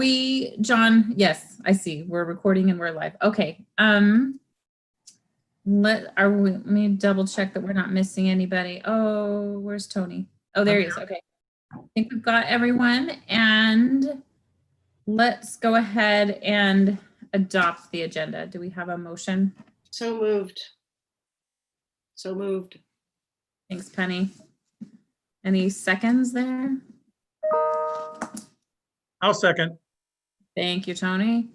John, yes, I see. We're recording and we're live. Okay. Let me double check that we're not missing anybody. Oh, where's Tony? Oh, there he is. Okay. I think we've got everyone, and let's go ahead and adopt the agenda. Do we have a motion? So moved. So moved. Thanks, Penny. Any seconds there? I'll second. Thank you, Tony.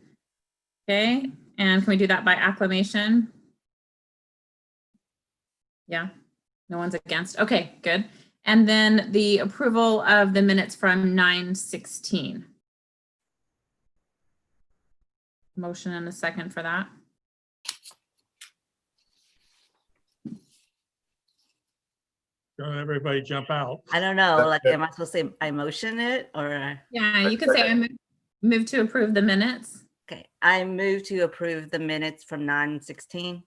Okay, and can we do that by acclamation? Yeah, no one's against. Okay, good. And then the approval of the minutes from 9/16. Motion and a second for that. Don't everybody jump out. I don't know, like, am I supposed to say I motion it or? Yeah, you can say I move to approve the minutes. Okay, I move to approve the minutes from 9/16.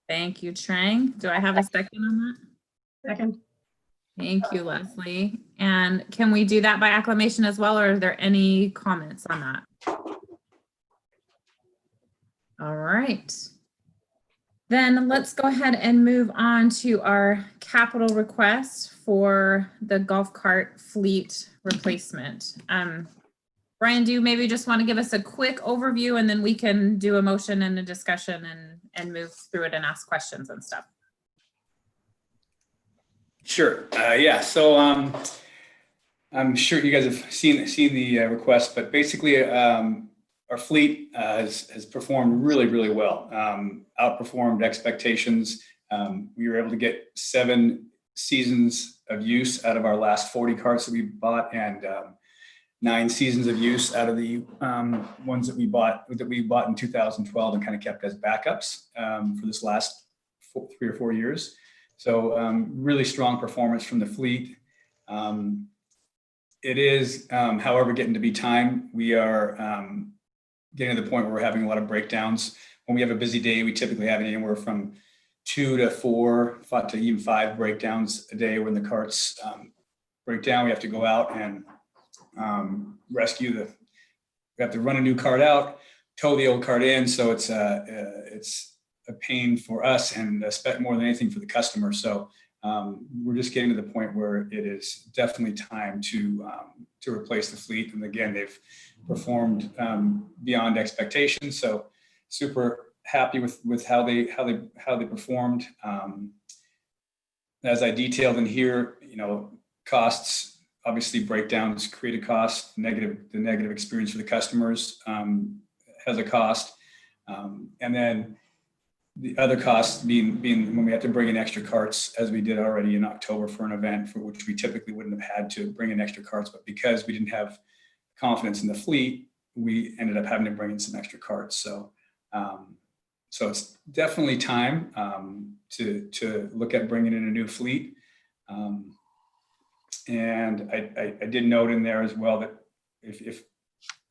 Thank you, Trang. Do I have a second on that? Second. Thank you, Leslie. And can we do that by acclamation as well, or are there any comments on that? All right. Then let's go ahead and move on to our capital request for the golf cart fleet replacement. Brian, do you maybe just want to give us a quick overview, and then we can do a motion and a discussion and move through it and ask questions and stuff? Sure. Yeah. So I'm sure you guys have seen the request, but basically our fleet has performed really well. Outperformed expectations. We were able to get 7 seasons of use out of our last 40 carts that we bought, and 9 seasons of use out of the ones that we bought in 2012 and kind of kept as backups for this last 3 or 4 years. So really strong performance from the fleet. It is, however, getting to be time. We are getting to the point where we're having a lot of breakdowns. When we have a busy day, we typically have anywhere from 2 to 4 to even 5 breakdowns a day. When the carts break down, we have to go out and rescue we have to run a new cart out, tow the old cart in. So it's a pain for us, and more than anything for the customer. So we're just getting to the point where it is definitely time to replace the fleet. And again, they've performed beyond expectations. So super happy with how they performed. As I detailed in here, costs, obviously breakdowns create a cost. The negative experience for the customers has a cost, and then the other costs being when we have to bring in extra carts, as we did already in October for an event for which we typically wouldn't have had to bring in extra carts, but because we didn't have confidence in the fleet, we ended up having to bring in some extra carts. So it's definitely time to look at bringing in a new fleet. And I did note in there as well that if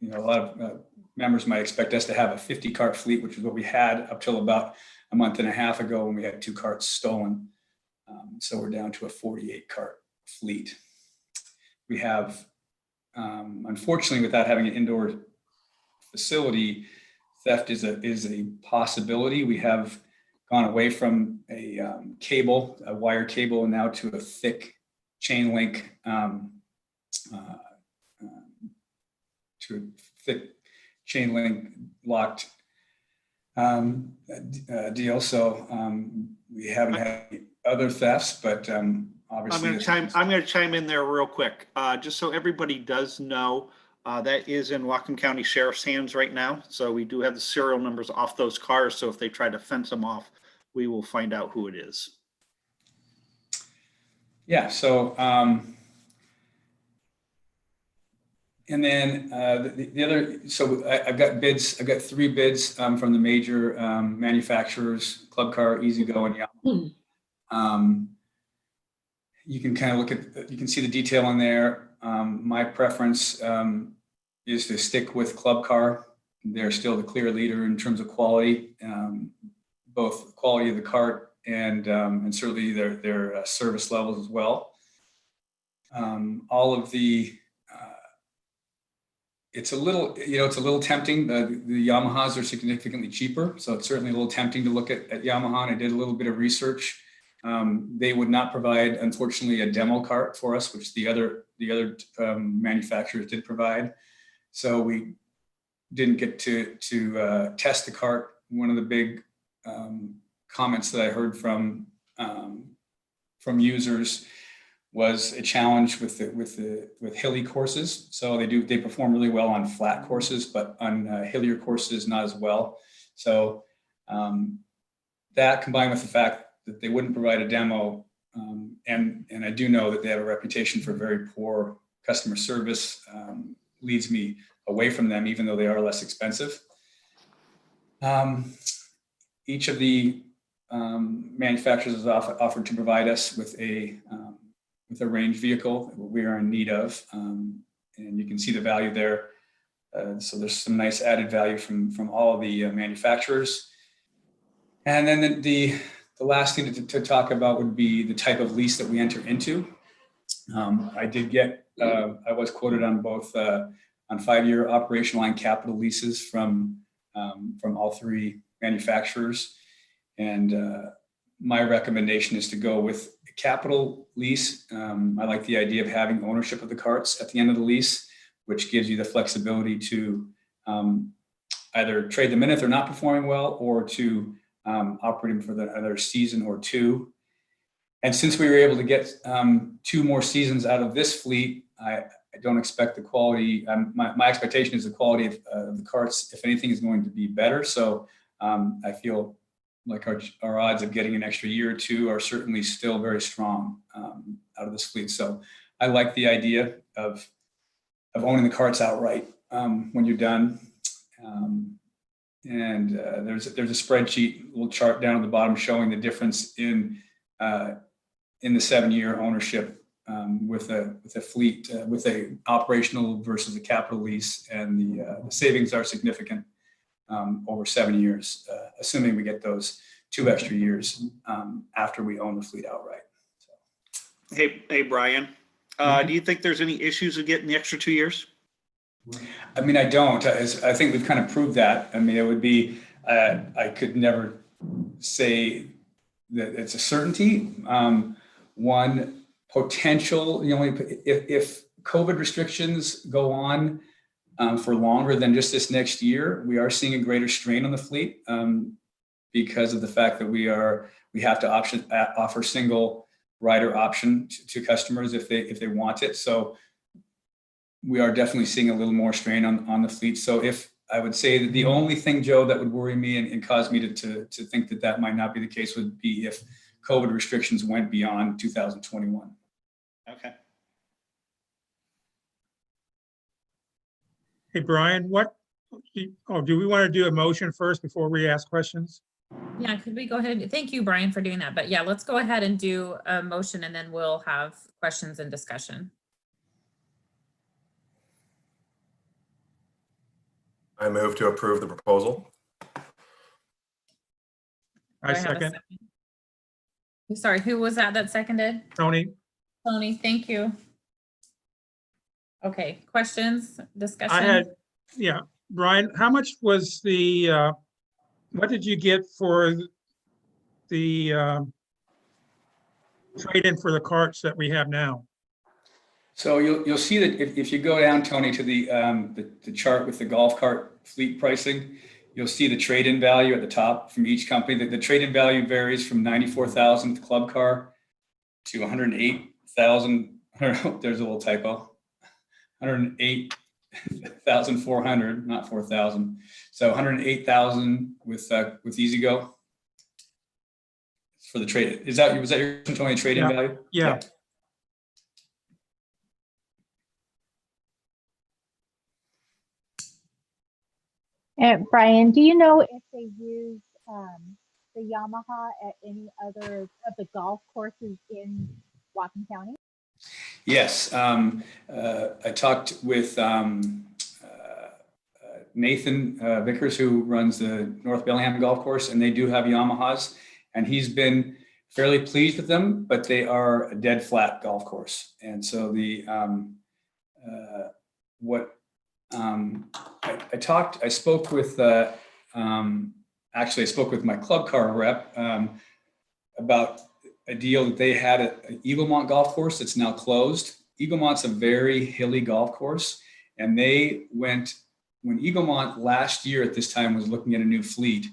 a lot of members might expect us to have a 50 cart fleet, which is what we had up till about a month and a half ago when we had 2 carts stolen. So we're down to a 48 cart fleet. We have, unfortunately, without having an indoor facility, theft is a possibility. We have gone away from a wire cable, and now to a thick chain link locked deal. So we haven't had any other thefts, but obviously I'm going to chime in there real quick, just so everybody does know. That is in Whatcom County Sheriff's hands right now. So we do have the serial numbers off those cars. So if they try to fence them off, we will find out who it is. Yeah. So and then the other, so I've got bids. I've got 3 bids from the major manufacturers: Club Car, E-Z-GO, and Yamaha. You can kind of look at, you can see the detail in there. My preference is to stick with Club Car. They're still the clear leader in terms of quality, both quality of the cart and certainly their service levels as well. All of the it's a little, it's a little tempting. The Yamahas are significantly cheaper, so it's certainly a little tempting to look at Yamaha. And I did a little bit of research. They would not provide, unfortunately, a demo cart for us, which the other manufacturers did provide. So we didn't get to test the cart. One of the big comments that I heard from users was a challenge with hilly courses. So they perform really well on flat courses, but on hillier courses not as well. So that combined with the fact that they wouldn't provide a demo, and I do know that they have a reputation for very poor customer service, leads me away from them, even though they are less expensive. Each of the manufacturers has offered to provide us with a range vehicle that we are in need of, and you can see the value there. So there's some nice added value from all the manufacturers. And then the last thing to talk about would be the type of lease that we enter into. I did get, I was quoted on both on 5-year operational and capital leases from all 3 manufacturers. And my recommendation is to go with a capital lease. I like the idea of having ownership of the carts at the end of the lease, which gives you the flexibility to either trade them in if they're not performing well, or to operate them for another season or 2. And since we were able to get 2 more seasons out of this fleet, I don't expect the quality. My expectation is the quality of the carts, if anything, is going to be better. So I feel like our odds of getting an extra year or 2 are certainly still very strong out of this fleet. So I like the idea of owning the carts outright when you're done. And there's a spreadsheet, little chart down at the bottom showing the difference in the 7-year ownership with a fleet, with a operational versus a capital lease, and the savings are significant over 7 years, assuming we get those 2 extra years after we own the fleet outright. So. Hey, Brian, do you think there's any issues with getting the extra 2 years? I mean, I don't. I think we've kind of proved that. I mean, it would be, I could never say that it's a certainty. One potential, if COVID restrictions go on for longer than just this next year, we are seeing a greater strain on the fleet because of the fact that we have to offer single rider option to customers if they want it. So we are definitely seeing a little more strain on the fleet. So if I would say that the only thing, Joe, that would worry me and cause me to think that might not be the case would be if COVID restrictions went beyond 2021. Okay. Hey, Brian, do we want to do a motion first before we ask questions? Yeah, could we go ahead? Thank you, Brian, for doing that. But yeah, let's go ahead and do a motion, and then we'll have questions and discussion. I move to approve the proposal. I Do have a second. Sorry, who was that seconded? Tony? Tony, thank you. Okay, questions, discussion? I had, yeah, Brian, how much was what did you get for the trade-in for the carts that we have now? So you'll see that if you go down, Tony, to the chart with the golf cart fleet pricing, you'll see the trade-in value at the top from each company. The trade-in value varies from $94,000 with the club car to $108,000. There's a little typo. $108,400, not 4,000. So $108,000 with EasyGo for the trade. Was that your Tony trade-in value? Yeah. Brian, do you know if they use the Yamaha at any other of the golf courses in Whatcom County? Yes. I talked with Nathan Vickers, who runs the North Bellingham Golf Course, and they do have Yamahas, and he's been fairly pleased with them, but they are a dead flat golf course. And so what I spoke with, actually, I spoke with my club car rep about a deal that they had at Eaglemont Golf Course that's now closed. Eaglemont's a very hilly golf course, and they went, when Eaglemont last year at this time was looking at a new fleet,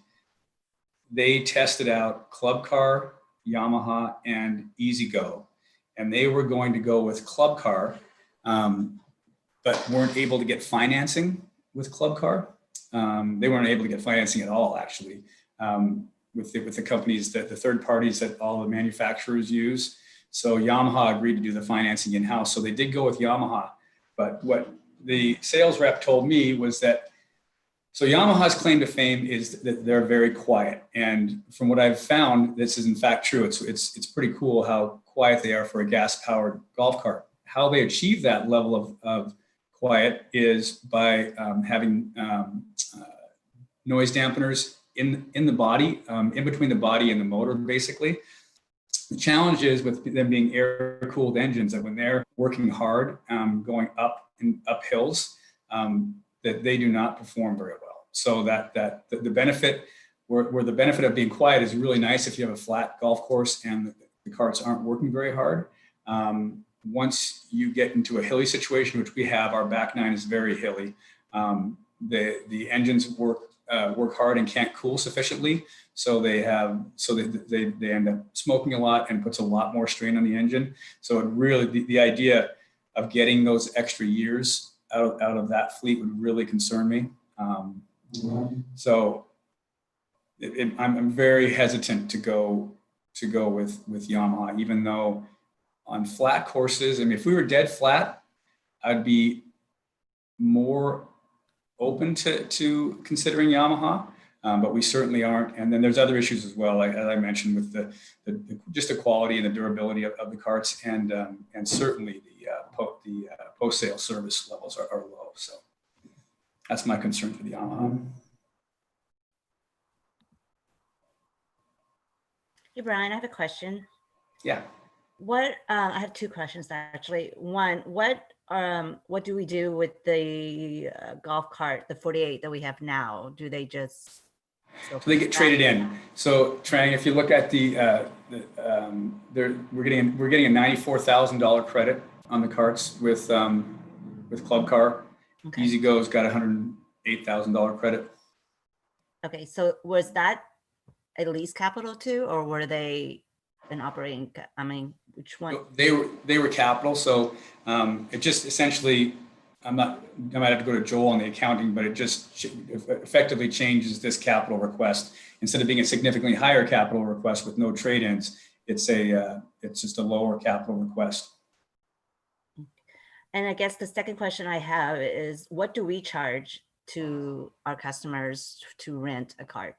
they tested out Club Car, Yamaha, and E-Z-Go, and they were going to go with Club Car, but weren't able to get financing with Club Car. They weren't able to get financing at all, actually, with the companies, that the third parties that all the manufacturers use. So Yamaha agreed to do the financing in-house. So they did go with Yamaha. But what the sales rep told me was that, so Yamaha's claim to fame is that they're very quiet. And from what I've found, this is in fact true. It's pretty cool how quiet they are for a gas-powered golf cart. How they achieve that level of quiet is by having noise dampeners in the body, in between the body and the motor, basically. The challenge is with them being air-cooled engines, that when they're working hard, going up hills, that they do not perform very well. So that the benefit, where the benefit of being quiet is really nice if you have a flat golf course and the carts aren't working very hard. Once you get into a hilly situation, which we have, our back nine is very hilly. The engines work hard and can't cool sufficiently, so they end up smoking a lot and puts a lot more strain on the engine. So it really, the idea of getting those extra years out of that fleet would really concern me. So I'm very hesitant to go with Yamaha, even though on flat courses, I mean, if we were dead flat, I'd be more open to considering Yamaha, but we certainly aren't. And then there's other issues as well, like, as I mentioned, with the just the quality and the durability of the carts, and certainly the post-sale service levels are low. So that's my concern for the Yamaha. Hey, Brian, I have a question. Yeah. I have two questions actually. One, what do we do with the golf cart, the 48 that we have now? Do they just? So they get traded in. So Trang, if you look at we're getting a $94,000 credit on the carts with Club Car. Okay. E-Z-Go's got $108,000 credit. Okay, so was that a lease capital too, or were they an operating? I mean, which one? They were capital. So it just essentially, I might have to go to Joel on the accounting, but it just effectively changes this capital request. Instead of being a significantly higher capital request with no trade-ins, it's just a lower capital request. And I guess the second question I have is, what do we charge to our customers to rent a cart?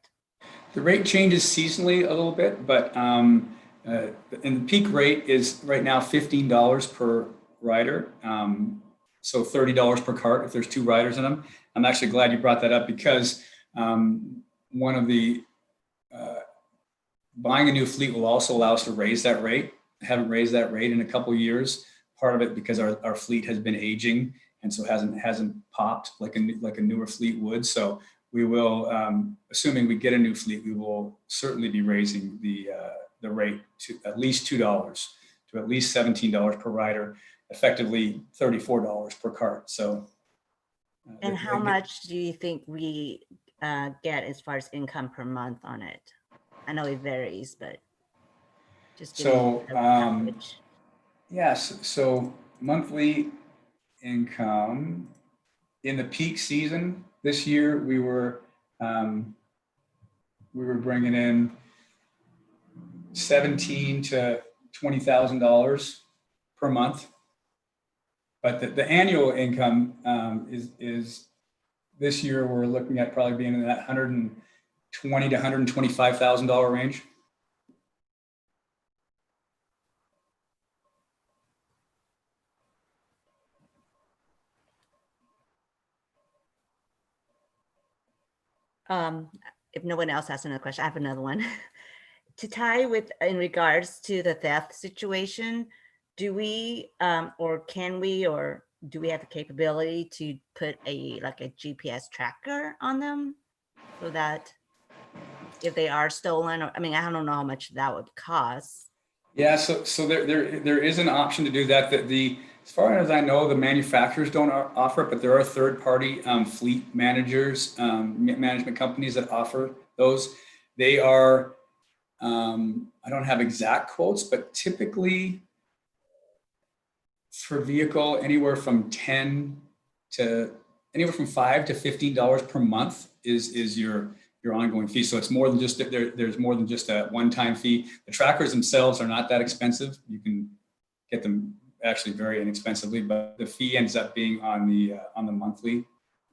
The rate changes seasonally a little bit, but and the peak rate is right now $15 per rider. So $30 per cart if there's 2 riders in them. I'm actually glad you brought that up, because one of the buying a new fleet will also allow us to raise that rate. I haven't raised that rate in a couple of years. Part of it because our fleet has been aging, and so hasn't popped like a newer fleet would. So we will, assuming we get a new fleet, we will certainly be raising the rate to at least $2 to at least $17 per rider, effectively $34 per cart. So. And how much do you think we get as far as income per month on it? I know it varies, but just give me an average. Yes. So monthly income in the peak season this year, we were bringing in $17,000 to $20,000 per month. But the annual income is this year we're looking at probably being in that $120,000 to $125,000 range. If no one else has another question, I have another one. To tie with, in regards to the theft situation, do we, or can we, or do we have the capability to put a GPS tracker on them so that if they are stolen, or I mean, I don't know how much that would cost. Yeah, so there is an option to do that. As far as I know, the manufacturers don't offer it, but there are third-party fleet managers, management companies that offer those. They are, I don't have exact quotes, but typically for vehicle, anywhere from $5 to $15 per month is your ongoing fee. So it's more than just there's more than just a one-time fee. The trackers themselves are not that expensive. You can get them actually very inexpensively, but the fee ends up being on the monthly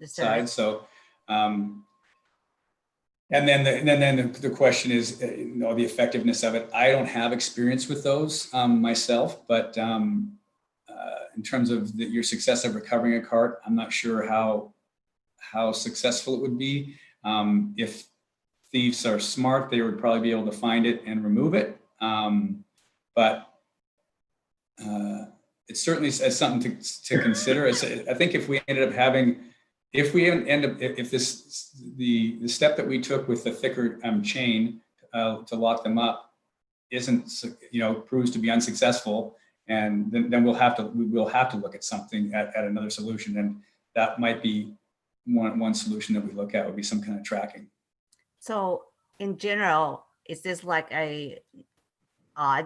side. So, and then the question is, the effectiveness of it. I don't have experience with those myself, but in terms of your success of recovering a cart, I'm not sure how successful it would be. If thieves are smart, they would probably be able to find it and remove it. But it certainly is something to consider. I think if we ended up having, the step that we took with the thicker chain to lock them up proves to be unsuccessful, and then we'll have to look at something at another solution, and that might be one solution that we look at would be some kind of tracking. So in general, is this like a odd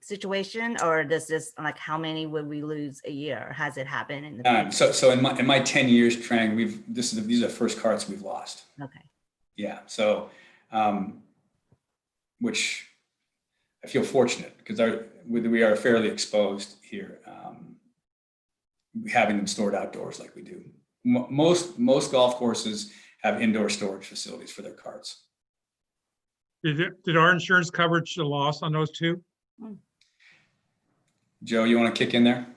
situation, or does this how many would we lose a year? Has it happened in the past? So in my 10 years, Trang, these are the first carts we've lost. Okay. Yeah. So, which I feel fortunate because we are fairly exposed here, having them stored outdoors like we do. Most golf courses have indoor storage facilities for their carts. Did our insurance coverage the loss on those two? Joe, you want to kick in there?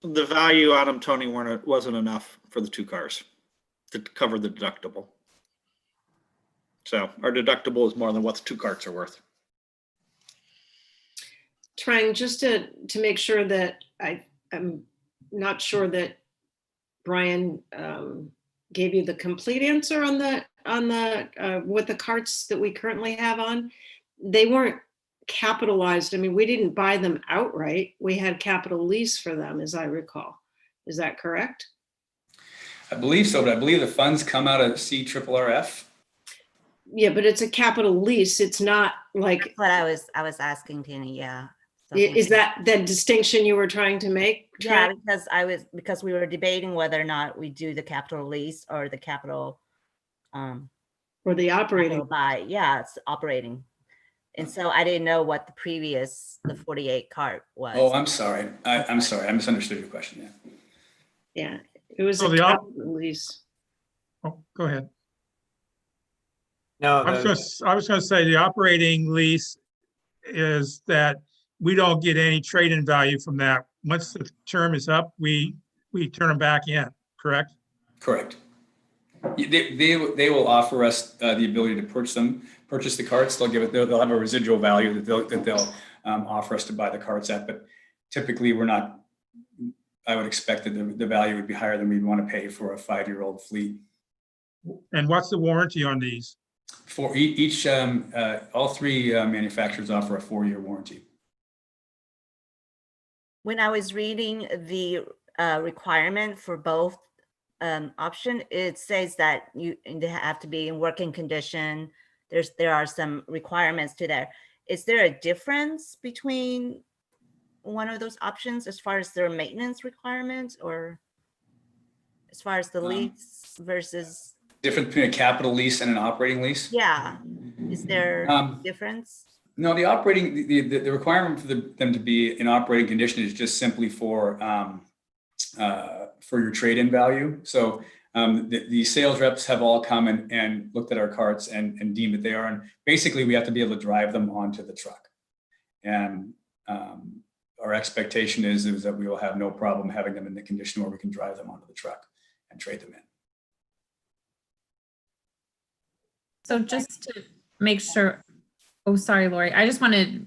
The value on them, Tony, wasn't enough for the two cars to cover the deductible. So our deductible is more than what the two carts are worth. Trying just to make sure that I'm not sure that Brian gave you the complete answer on the what the carts that we currently have on. They weren't capitalized. I mean, we didn't buy them outright. We had capital lease for them, as I recall. Is that correct? I believe so, but I believe the funds come out of CRRF. Yeah, but it's a capital lease. It's not like. That's what I was asking, Tina. Yeah. So Is that the distinction you were trying to make? Yeah, because we were debating whether or not we do the capital lease or the capital. Or the operating. Yeah, it's operating. And so I didn't know what the 48 cart was. Oh, I'm sorry. I'm sorry. I misunderstood your question. Yeah, it was So a capital lease. Oh, go ahead. No, I was going to say the operating lease is that we don't get any trade-in value from that. Once the term is up, we turn them back in, correct? Correct. They will offer us the ability to purchase the carts. They'll have a residual value that they'll offer us to buy the carts at. But typically, we're not. I would expect that the value would be higher than we'd want to pay for a 5-year-old fleet. And what's the warranty on these? For each, all three manufacturers offer a 4-year warranty. When I was reading the requirement for both option, it says that they have to be in working condition. There are some requirements to that. Is there a difference between one of those options as far as their maintenance requirements, or as far as the lease versus? Difference between a capital lease and an operating lease? Yeah. Is there a difference? No, the operating, the requirement for them to be in operating condition is just simply for your trade-in value. So the sales reps have all come and looked at our carts and deemed that they are. And basically, we have to be able to drive them onto the truck. And our expectation is that we will have no problem having them in the condition where we can drive them onto the truck and trade them in. So just to make sure, oh, sorry, Lori, I just want to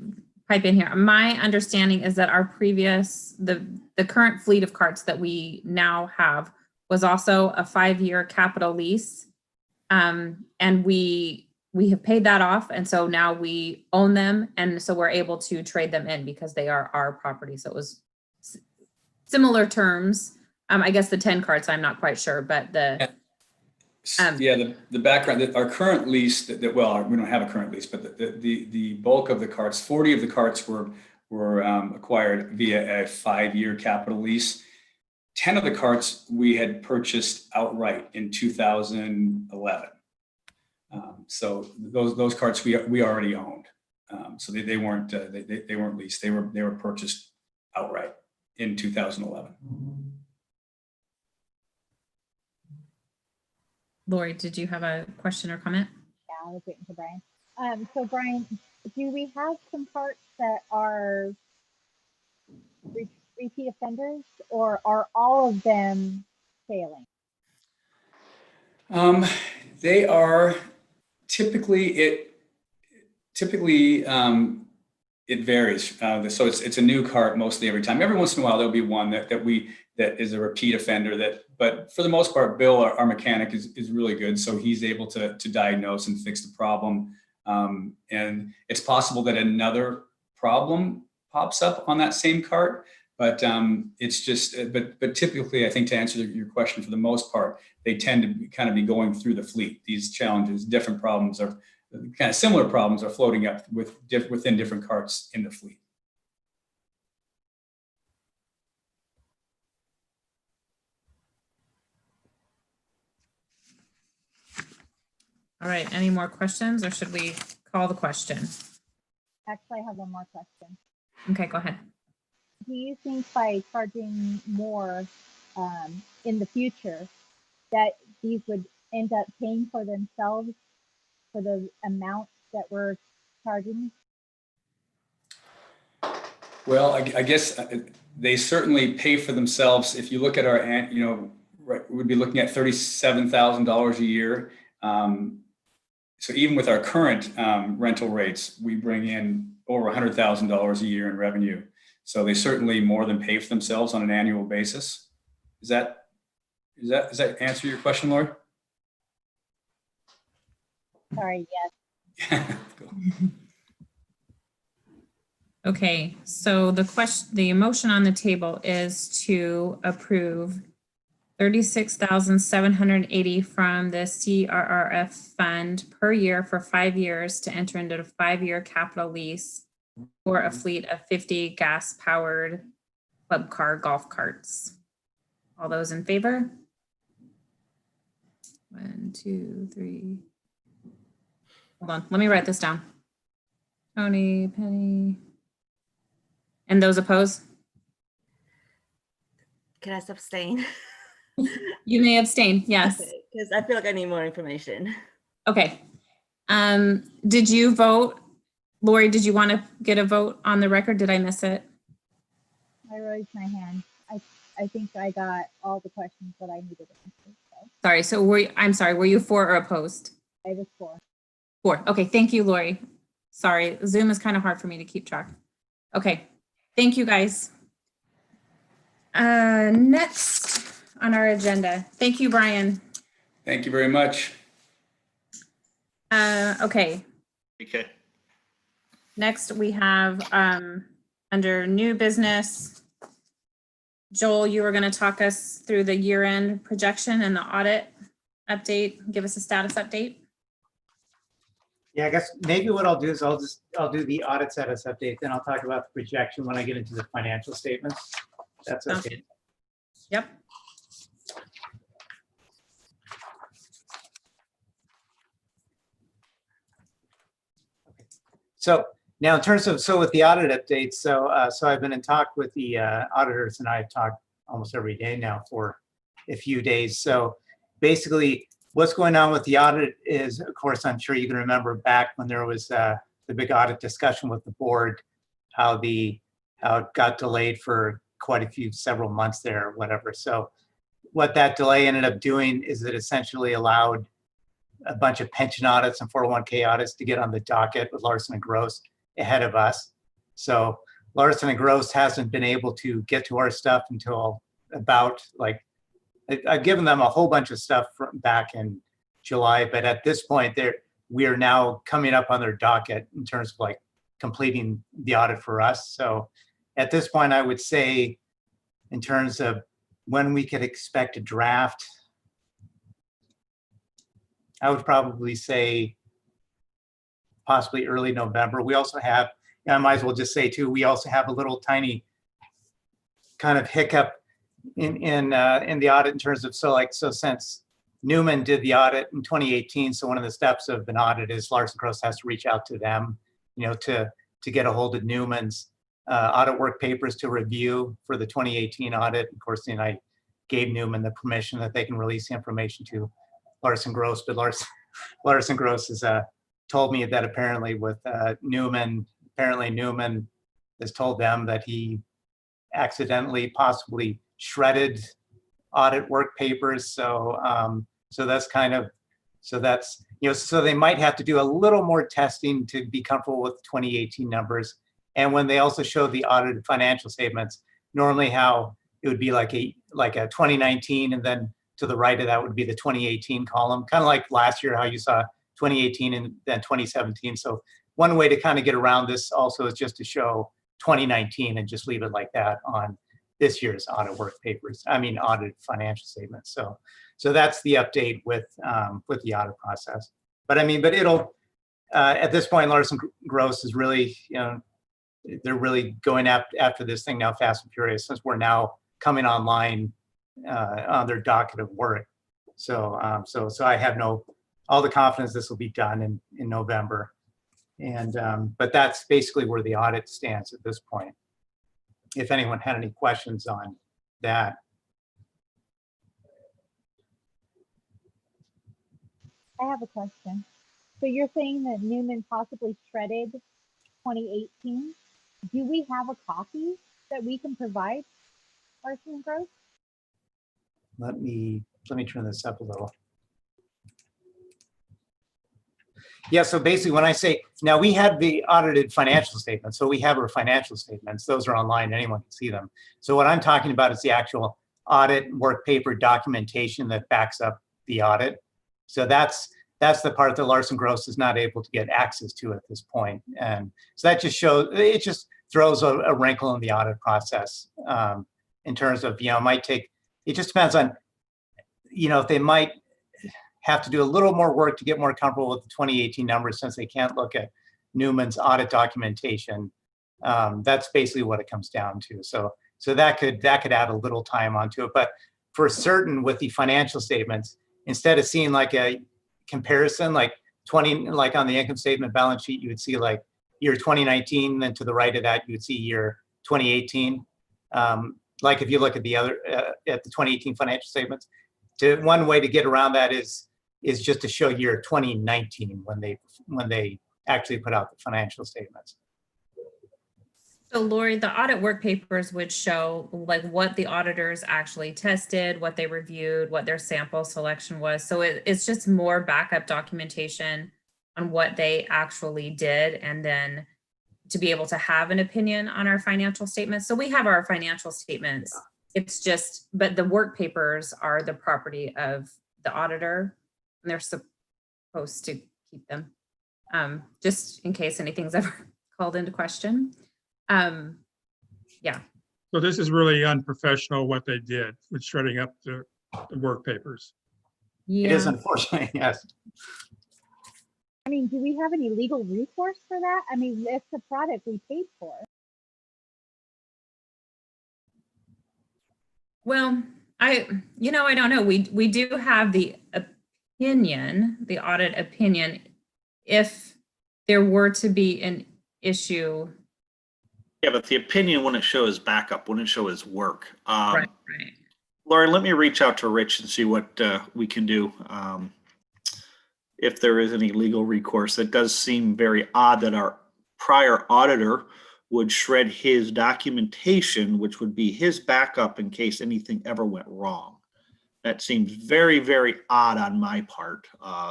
pipe in here. My understanding is that our previous, the current fleet of carts that we now have was also a 5-year capital lease. And we have paid that off. And so now we own them. And so we're able to trade them in because they are our property. So it was similar terms. I guess the 10 carts, I'm not quite sure, but the Yeah, the background, our current lease, well, we don't have a current lease, but the bulk of the carts, 40 of the carts were acquired via a 5-year capital lease. 10 of the carts we had purchased outright in 2011. So those carts we already owned. So they weren't leased. They were purchased outright in 2011. Lori, did you have a question or comment? Yeah, I was waiting for Brian. So Brian, do we have some carts that are repeat offenders, or are all of them failing? They are typically it varies. So it's a new cart mostly every time. Every once in a while there'll be one that is a repeat offender. But for the most part, Bill, our mechanic, is really good. So he's able to diagnose and fix the problem. And it's possible that another problem pops up on that same cart. But it's just, but typically, I think, to answer your question, for the most part, they tend to kind of be going through the fleet. These challenges, different problems, are kind of similar problems are floating up within different carts in the fleet. All right, any more questions, or should we call the question? Actually, I have one more question. Okay, go ahead. Do you think by charging more in the future that these would end up paying for themselves for the amount that we're charging? Well, I guess they certainly pay for themselves. If you look at our, right, we'd be looking at $37,000 a year. So even with our current rental rates, we bring in over $100,000 a year in revenue. So they certainly more than pay for themselves on an annual basis. Does that answer your question, Lori? Sorry, yes. Okay, so the motion on the table is to approve $36,780 from the CRRF fund per year for 5 years to enter into a 5-year capital lease for a fleet of 50 gas-powered club car golf carts. All those in favor? 1, 2, 3. Hold on, let me write this down. Tony, Penny. And those opposed? Can I abstain? You may abstain, yes. Because I feel like I need more information. Okay. Did you vote? Lori, did you want to get a vote on the record? Did I miss it? I raised my hand. I think I got all the questions that I needed to answer. So Sorry, so I'm sorry, were you for or opposed? I was for. For, okay, thank you, Lori. Sorry, Zoom is kind of hard for me to keep track. Okay, thank you, guys. Next on our agenda. Thank you, Brian. Thank you very much. Okay. Okay. Next, we have under new business, Joel, you were going to talk us through the year-end projection and the audit update. Give us a status update. Yeah, I guess maybe what I'll do is I'll do the audit status update, then I'll talk about the projection when I get into the financial statements. That's okay. Yep. So now in terms of, with the audit updates, so I've been in talk with the auditors, and I've talked almost every day now for a few days. So basically what's going on with the audit is, of course, I'm sure you can remember back when there was the big audit discussion with the board, how it got delayed for quite a several months there or whatever. So what that delay ended up doing is it essentially allowed a bunch of pension audits and 401k audits to get on the docket with Larson and Gross ahead of us. So Larson and Gross hasn't been able to get to our stuff until about like, I've given them a whole bunch of stuff from back in July, but at this point we are now coming up on their docket in terms of like completing the audit for us. So at this point, I would say in terms of when we could expect a draft, I would probably say possibly early November. We also have, I might as well just say too, we also have a little tiny kind of hiccup in the audit in terms of, so since Newman did the audit in 2018, so one of the steps of an audit is Larson Gross has to reach out to them, to get a hold of Newman's audit work papers to review for the 2018 audit. Of course, I gave Newman the permission that they can release the information to Larson Gross, but Larson Gross has told me that apparently with Newman has told them that he accidentally possibly shredded audit work papers. So that's kind of, so they might have to do a little more testing to be comfortable with 2018 numbers. And when they also show the audited financial statements, normally how it would be like a 2019, and then to the right of that would be the 2018 column, kind of like last year how you saw 2018 and then 2017. So one way to kind of get around this also is just to show 2019 and just leave it like that on this year's audit work papers, audited financial statements. So that's the update with the audit process. But it'll, at this point, Larson Gross is really, they're really going after this thing now fast and furious, since we're now coming online on their docket of work. So I have all the confidence this will be done in November. And but that's basically where the audit stands at this point. If anyone had any questions on that. I have a question. So you're saying that Newman possibly shredded 2018. Do we have a copy that we can provide Larson and Gross? Let me turn this up a little. Yeah, so basically when I say, now we have the audited financial statements, so we have our financial statements, those are online, anyone can see them. So what I'm talking about is the actual audit work paper documentation that backs up the audit. So that's the part that Larson Gross is not able to get access to at this point. And so that just shows, it just throws a wrinkle in the audit process in terms of, it might take, it just depends on, if they might have to do a little more work to get more comfortable with the 2018 numbers, since they can't look at Newman's audit documentation. That's basically what it comes down to. So that could add a little time onto it. But for certain, with the financial statements, instead of seeing like a comparison, like on the income statement balance sheet, you would see like year 2019, then to the right of that, you would see year 2018. Like if you look at the other, at the 2018 financial statements, one way to get around that is just to show year 2019 when they actually put out the financial statements. So Lori, the audit work papers would show like what the auditors actually tested, what they reviewed, what their sample selection was. So it's just more backup documentation on what they actually did, and then to be able to have an opinion on our financial statements. So we have our financial statements. It's just, but the work papers are the property of the auditor, and they're supposed to keep them, just in case anything's ever called into question. Yeah. So this is really unprofessional what they did with shredding up the work papers. Yeah. It is, unfortunately, yes. Do we have any legal recourse for that? It's a product we paid for. Well, I don't know. We do have the opinion, the audit opinion, if there were to be an issue. Yeah, but the opinion wouldn't show as backup, wouldn't show as work. Right. Lauren, let me reach out to Rich and see what we can do. If there is any legal recourse. It does seem very odd that our prior auditor would shred his documentation, which would be his backup in case anything ever went wrong. That seems very, very odd on my part.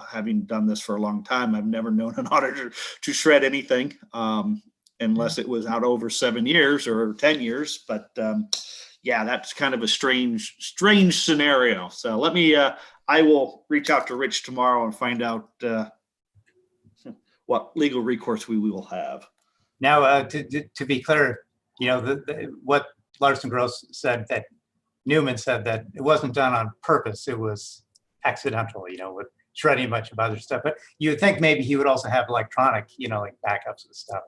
Having done this for a long time, I've never known an auditor to shred anything. unless it was out over 7 years or 10 years. But yeah, that's kind of a strange scenario. So let me, I will reach out to Rich tomorrow and find out what legal recourse we will have. Now, to be clear, you know, what Larson Gross said, that Newman said that it wasn't done on purpose. It was accidental, you know, with shredding a bunch of other stuff. But you would think maybe he would also have electronic, you know, like backups and stuff.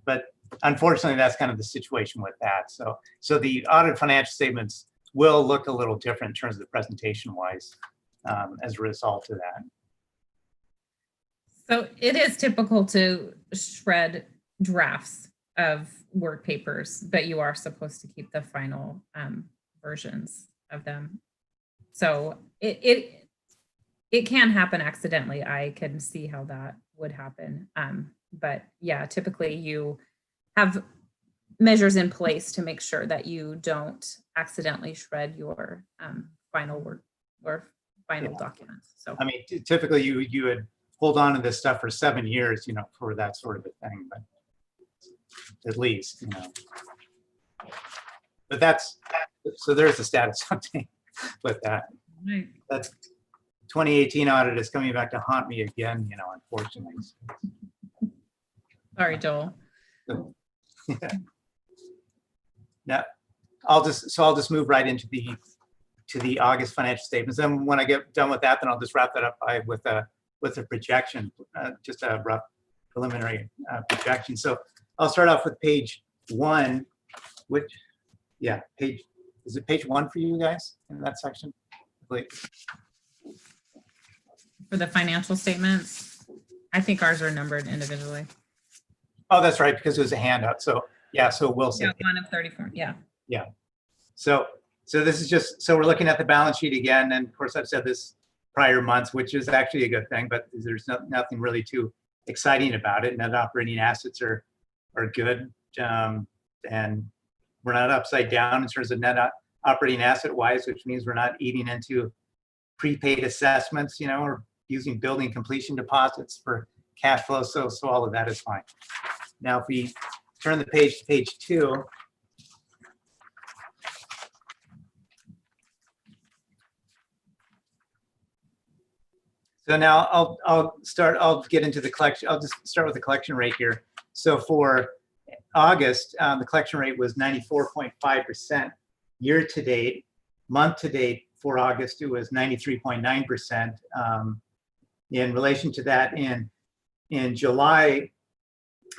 But unfortunately, that's kind of the situation with that. So the audit financial statements will look a little different in terms of the presentation wise as a result of that. So it is typical to shred drafts of work papers, but you are supposed to keep the final versions of them. So it can happen accidentally. I can see how that would happen. But yeah, typically you have measures in place to make sure that you don't accidentally shred your final work or final documents. So I mean, typically you would hold on to this stuff for 7 years, you know, for that sort of a thing, but at least, you know. But that's, so there's the status update with that. right. That's 2018 audit is coming back to haunt me again, you know, unfortunately. Sorry, Joel. Now, I'll just move right into the August financial statements. Then when I get done with that, then I'll just wrap that up with a projection, just a rough preliminary projection. So I'll start off with page 1, which, yeah, is it page 1 for you guys in that section? Wait. For the financial statements, I think ours are numbered individually. Oh, that's right, because it was a handout. So yeah, so we'll say. Yeah, 1 of 34, yeah. Yeah. So this is just, so we're looking at the balance sheet again. And of course, I've said this prior months, which is actually a good thing, but there's nothing really too exciting about it. Net operating assets are good. And we're not upside down in terms of net operating asset wise, which means we're not eating into prepaid assessments, you know, or using building completion deposits for cash flow. So all of that is fine. Now, if we turn the page to page 2, so now I'll get into the collection. I'll just start with the collection rate here. So for August, the collection rate was 94.5%. Year to date, month to date for August, it was 93.9%. In relation to that, in July,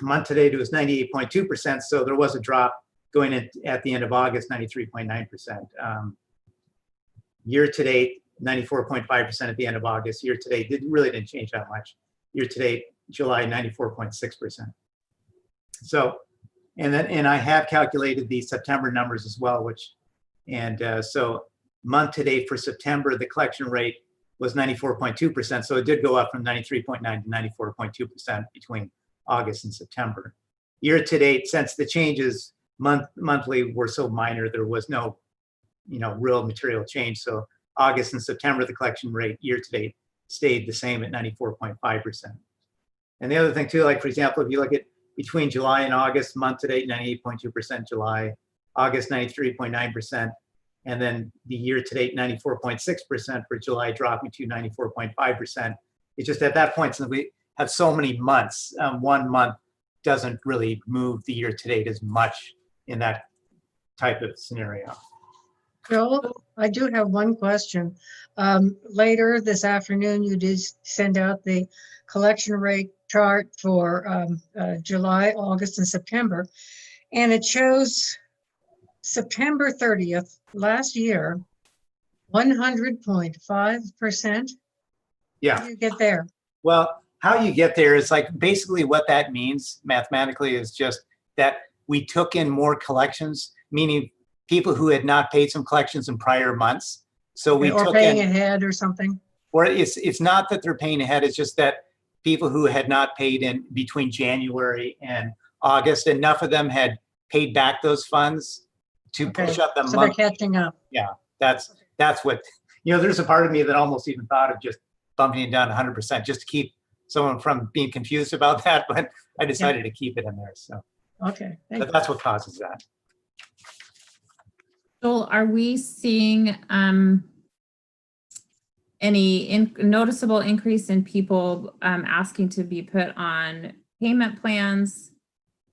month to date, it was 98.2%. So there was a drop going in at the end of August, 93.9%. Year to date, 94.5% at the end of August. Year to date, really didn't change that much. Year to date, July, 94.6%. So, and I have calculated the September numbers as well, so month to date for September, the collection rate was 94.2%. So it did go up from 93.9 to 94.2% between August and September. Year to date, since the changes monthly were so minor, there was no, you know, real material change. So August and September, the collection rate year to date stayed the same at 94.5%. And the other thing too, like for example, if you look at between July and August, month to date, 98.2% July, August 93.9%, and then the year to date 94.6% for July, dropping to 94.5%. It's just at that point, since we have so many months, 1 month doesn't really move the year to date as much in that type of scenario. Joel, I do have one question. Later this afternoon, you did send out the collection rate chart for July, August, and September, and it shows September 30th last year, 100.5%. Yeah. How do you get there? Well, how you get there is like basically what that means mathematically is just that we took in more collections, meaning people who had not paid some collections in prior months. So we or took paying in, ahead or something. or it's not that they're paying ahead. It's just that people who had not paid in between January and August, enough of them had paid back those funds to push up the So month. they're catching up. Yeah, that's what, you know, there's a part of me that almost even thought of just bumping it down 100% just to keep someone from being confused about that, but I decided to keep it in there. So Okay, thank but you. that's what causes that. Joel, are we seeing any noticeable increase in people asking to be put on payment plans?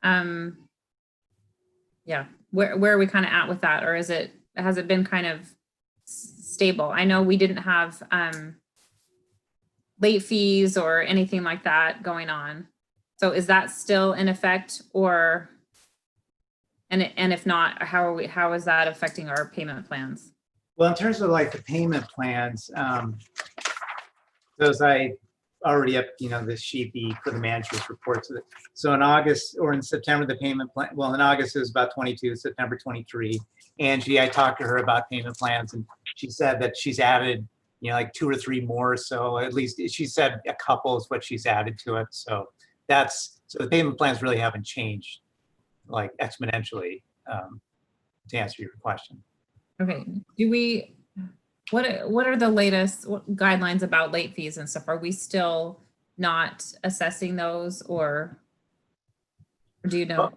Yeah, where are we kind of at with that? Or has it been kind of stable? I know we didn't have late fees or anything like that going on. So is that still in effect, or and if not, how is that affecting our payment plans? Well, in terms of like the payment plans, those I already up, this sheet for the manager's reports. So in August or in September, the payment plan, well, in August it was about 22, September 23. Angie, I talked to her about payment plans and she said that she's added, like 2 or 3 more. So at least she said a couple is what she's added to it. So so the payment plans really haven't changed like exponentially, to answer your question. Okay, what are the latest guidelines about late fees and stuff? Are we still not assessing those, or do you know?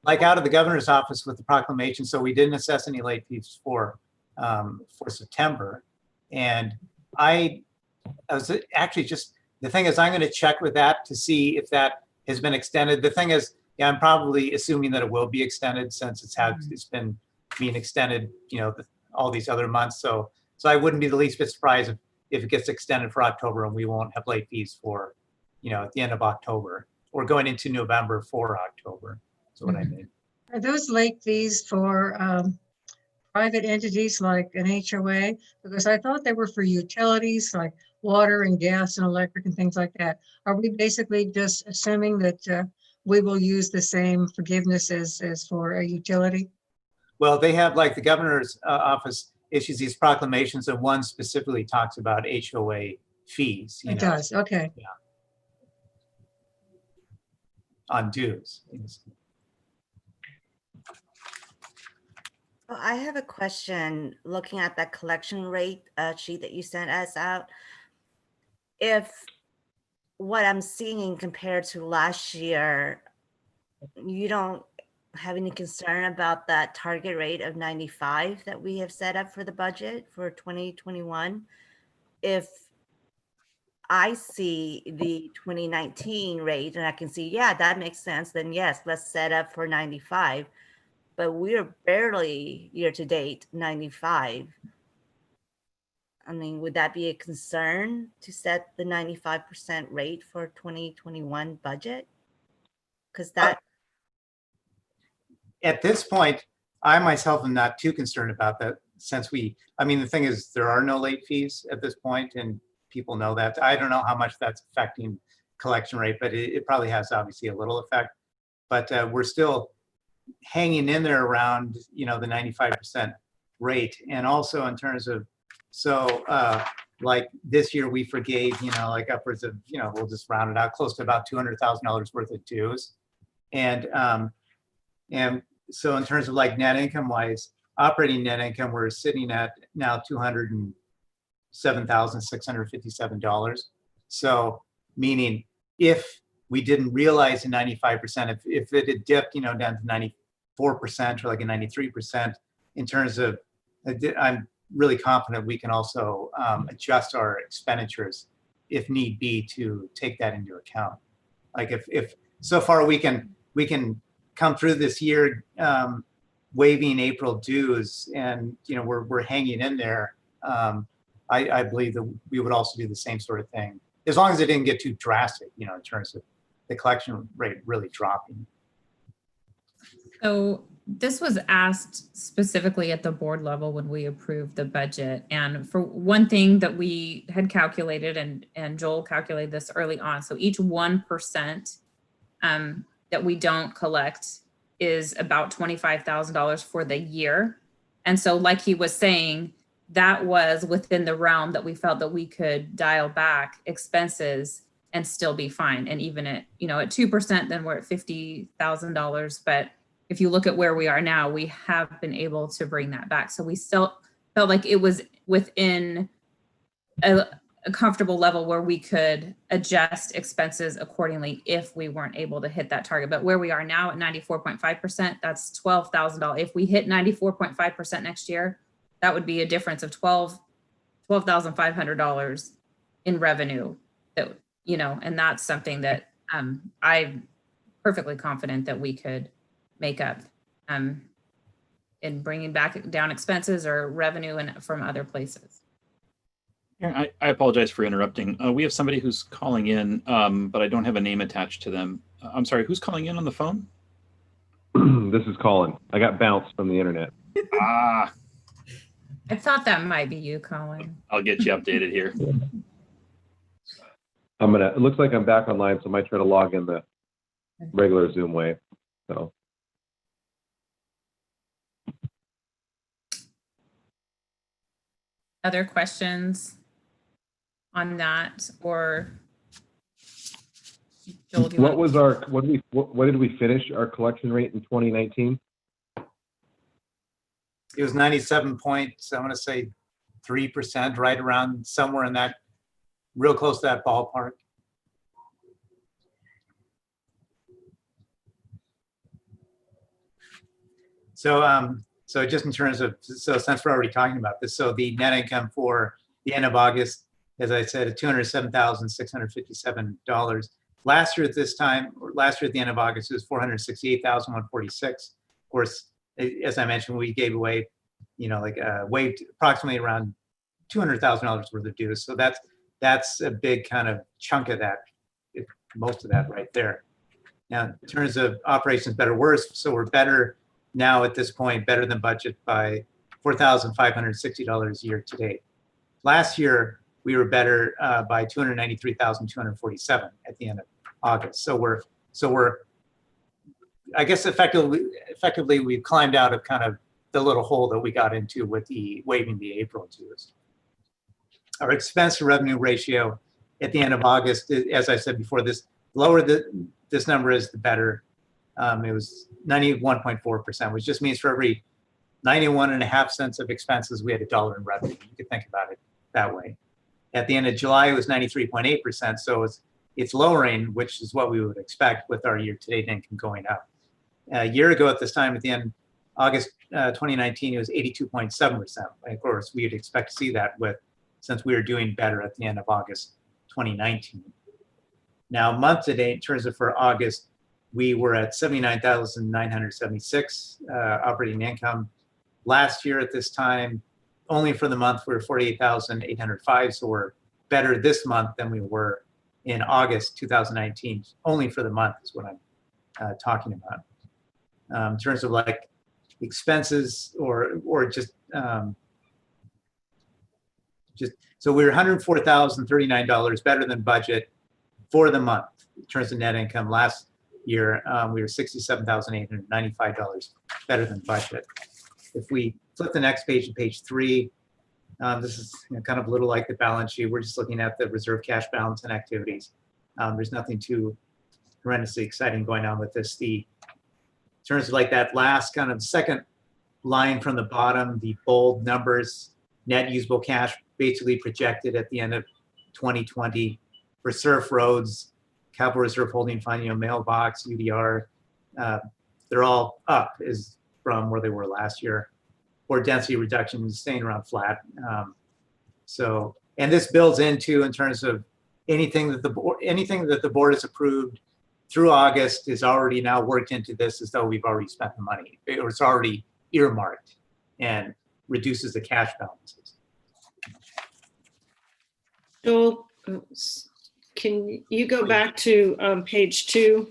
Like out of the governor's office with the proclamation, so we didn't assess any late fees for September. And I was actually the thing is, I'm going to check with that to see if that has been extended. The thing is, yeah, I'm probably assuming that it will be extended since it's been being extended, all these other months. So I wouldn't be the least bit surprised if it gets extended for October and we won't have late fees for, at the end of October or going into November for October. That's what I mean. Are those late fees for private entities like an HOA? Because I thought they were for utilities like water and gas and electric and things like that. Are we basically just assuming that we will use the same forgiveness as for a utility? Well, they have, like, the governor's office issues these proclamations, and one specifically talks about HOA fees. It does, okay. Yeah. On dues. Well, I have a question looking at that collection rate sheet that you sent us out. If what I'm seeing compared to last year, you don't have any concern about that target rate of 95 that we have set up for the budget for 2021? If I see the 2019 rate and I can see, yeah, that makes sense, then yes, let's set up for 95. But we're barely year to date 95. I mean, would that be a concern to set the 95% rate for 2021 budget? Because that. At this point, I myself am not too concerned about that since the thing is, there are no late fees at this point and people know that. I don't know how much that's affecting collection rate, but it probably has obviously a little effect. But we're still hanging in there around, the 95% rate. And also in terms of, like this year we forgave, like upwards of, we'll just round it out, close to about $200,000 worth of dues. And so in terms of like net income wise, operating net income, we're sitting at now $207,657. So meaning if we didn't realize the 95%, if it had dipped, down to 94% or like a 93%, in terms of, I'm really confident we can also adjust our expenditures if need be to take that into account. Like if so far we can come through this year waiving April dues and we're hanging in there. I believe that we would also do the same sort of thing as long as it didn't get too drastic, in terms of the collection rate really dropping. So this was asked specifically at the board level when we approved the budget. And for one thing that we had calculated, and Joel calculated this early on, so each 1% that we don't collect is about $25,000 for the year. And so like he was saying, that was within the realm that we felt that we could dial back expenses and still be fine. And even at, at 2%, then we're at $50,000. But if you look at where we are now, we have been able to bring that back. So we still felt like it was within a comfortable level where we could adjust expenses accordingly if we weren't able to hit that target. But where we are now at 94.5%, that's $12,000. If we hit 94.5% next year, that would be a difference of $12,500 in revenue. That, you know, and that's something that I'm perfectly confident that we could make up in bringing back down expenses or revenue and from other places. Yeah, I apologize for interrupting. We have somebody who's calling in, but I don't have a name attached to them. I'm sorry, who's calling in on the phone? This is Colin. I got bounced from the internet. Ah, I thought that might be you, Colin. I'll get you updated here. It looks like I'm back online, so I might try to log in the regular Zoom way. So. Other questions on that, or Joel, do you What want- was our, what did we finish our collection rate in 2019? It was 97 points, I want to say 3%, right around somewhere in that, real close to that ballpark. So just in terms of, so since we're already talking about this, so the net income for the end of August, as I said, at $207,657. Last year at this time, or last year at the end of August, it was $468,146. Of course, as I mentioned, we gave away, you know, like waived approximately around $200,000 worth of dues. So that's a big kind of chunk of that, most of that right there. Now, in terms of operations better, worse, so we're better now at this point, better than budget by $4,560 year to date. Last year, we were better by $293,247 at the end of August. So we're, I guess effectively we've climbed out of kind of the little hole that we got into with the waiving the April dues. Our expense to revenue ratio at the end of August, as I said before, this lower this number is, the better. It was 91.4%, which just means for every 91.5 cents of expenses, we had $1 in revenue. You could think about it that way. At the end of July, it was 93.8%. So it's lowering, which is what we would expect with our year-to-date income going up. A year ago at this time, at the end August 2019, it was 82.7%. Of course, we would expect to see that since we were doing better at the end of August 2019. Now, month to date, in terms of for August, we were at 79,976 operating income. Last year at this time, only for the month, we were 48,805. So we're better this month than we were in August 2019. Only for the month is what I'm talking about. In terms of like expenses or just so we were $104,039 better than budget for the month in terms of net income. Last year, we were $67,895 better than budget. If we flip the next page to page 3, this is kind of a little like the balance sheet. We're just looking at the reserve cash balance and activities. There's nothing too horrendously exciting going on with this. In terms of like that last kind of second line from the bottom, the bold numbers, net usable cash basically projected at the end of 2020 for surf roads, capital reserve holding fund, mailbox, UDR, they're all up is from where they were last year. Or density reduction is staying around flat. And this builds into, in terms of anything that the board has approved through August is already now worked into this as though we've already spent the money, or it's already earmarked and reduces the cash balances. Joel, can you go back to page 2?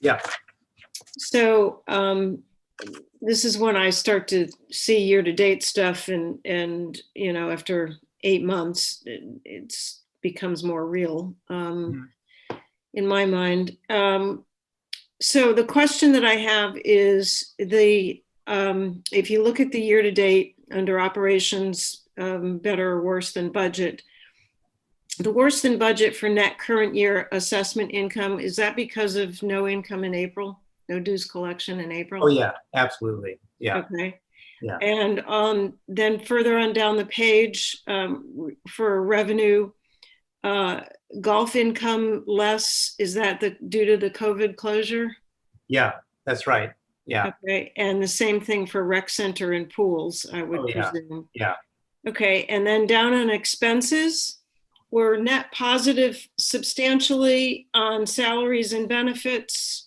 Yeah. So this is when I start to see year-to-date stuff, and after 8 months, it becomes more real in my mind. So the question that I have is if you look at the year-to-date under operations, better or worse than budget, the worse than budget for net current year assessment income, is that because of no income in April, no dues collection in April? Oh yeah, absolutely. Yeah. Okay. Yeah. And then further on down the page, for revenue, golf income less, is that due to the COVID closure? Yeah, that's right. Yeah. Okay, and the same thing for rec center and pools, I would Oh, yeah. presume. Yeah. Okay, and then down on expenses, we're net positive substantially on salaries and benefits.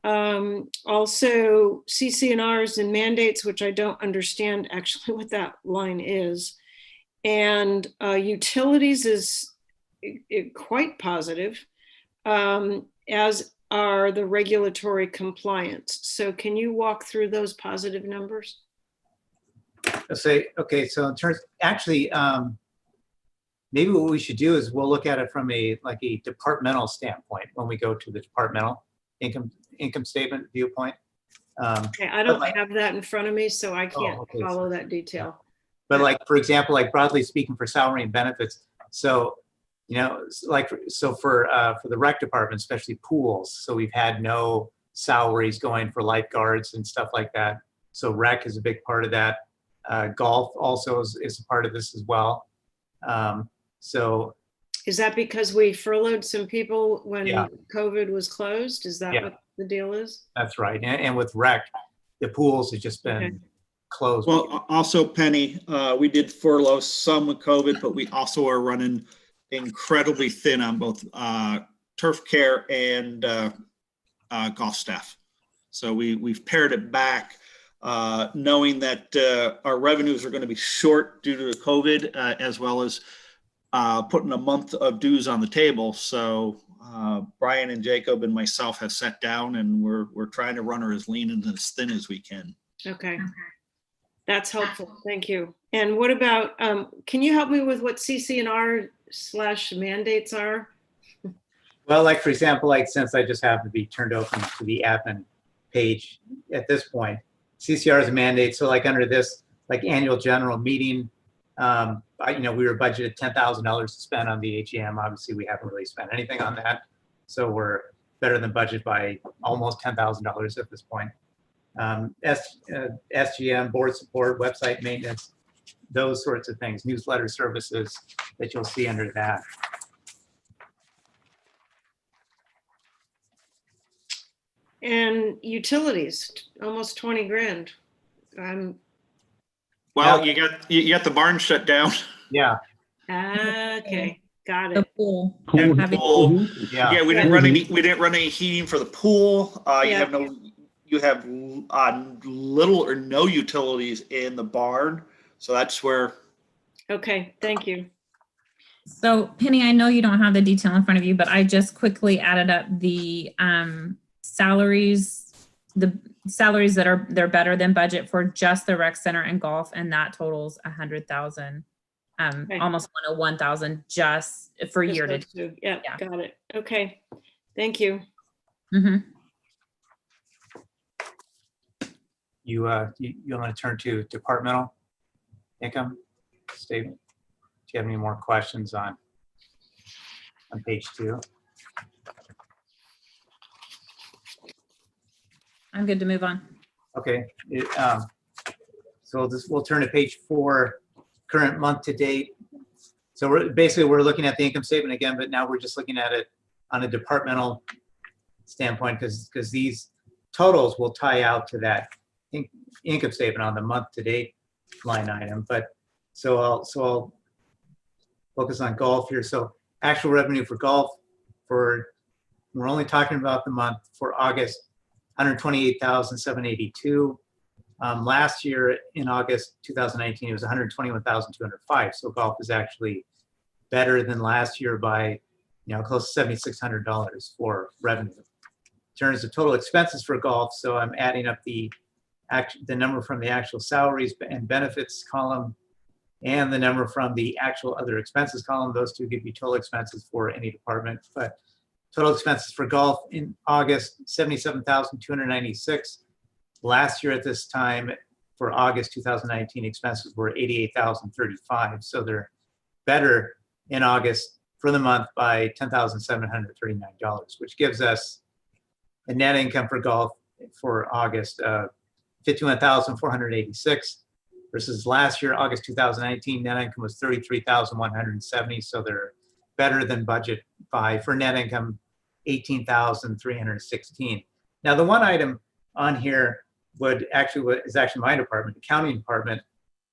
Also CC&Rs and mandates, which I don't understand actually what that line is. And utilities is quite positive, as are the regulatory compliance. So can you walk through those positive numbers? Let's say, okay, so in terms, actually, maybe what we should do is we'll look at it from a departmental standpoint when we go to the departmental income statement viewpoint. Okay, I don't have that in front of me, so I can't follow that detail. But like, for example, like broadly speaking for salary and benefits, so, you know, so for the rec department, especially pools, so we've had no salaries going for lifeguards and stuff like that. So rec is a big part of that. Golf also is a part of this as well. So is that because we furloughed some people when Yeah. COVID was closed? Is that Yeah. what the deal is? that's right. And with rec, the pools have just been Okay. closed. Well, also Penny, we did furlough some with COVID, but we also are running incredibly thin on both turf care and golf staff. So we've pared it back, knowing that our revenues are going to be short due to COVID, as well as putting a month of dues on the table. So Brian and Jacob and myself have sat down, and we're trying to run her as lean and as thin as we can. Okay. That's helpful. Thank you. And what about, can you help me with what CC&R/mandates are? Well, like for example, like since I just happen to be turned open to the admin page at this point, CCRs and mandates. So like under this, like annual general meeting, you know, we were budgeted $10,000 to spend on the AGM. Obviously, we haven't really spent anything on that. So we're better than budget by almost $10,000 at this point. SGM, board support, website maintenance, those sorts of things, newsletter services that you'll see under that. And utilities, almost 20 grand. Well, you got the barn shut down. Yeah. Okay, got The it. pool. And Having- pool. Yeah. Yeah, we didn't run any heating for the pool. You have little or no utilities in the barn. So that's where. Okay, thank you. So Penny, I know you don't have the detail in front of you, but I just quickly added up the salaries, that they're better than budget for just the rec center and golf, and that totals 100,000, Okay. almost 101,000 just for Just year to. those two. Yeah, Yeah. got it. Okay, thank you. Mhm. You want to turn to departmental income statement? Do you have any more questions on page 2? I'm good to move on. Okay. So we'll turn to page 4, current month to date. So we're looking at the income statement again, but now we're just looking at it on a departmental standpoint because these totals will tie out to that income statement on the month to date line item. But so I'll focus on golf here. So actual revenue for golf we're only talking about the month for August, 128,782. Last year in August 2019, it was 121,205. So golf is actually better than last year by, you know, close to $7,600 for revenue. In terms of total expenses for golf, so I'm adding up the number from the actual salaries and benefits column and the number from the actual other expenses column. Those two give you total expenses for any department. But total expenses for golf in August, 77,296. Last year at this time, for August 2019, expenses were 88,035. So they're better in August for the month by $10,739, which gives us a net income for golf for August 51,486 versus last year, August 2019, net income was 33,170. So they're better than budget by, for net income, 18,316. Now, the one item on here is actually my department, the accounting department,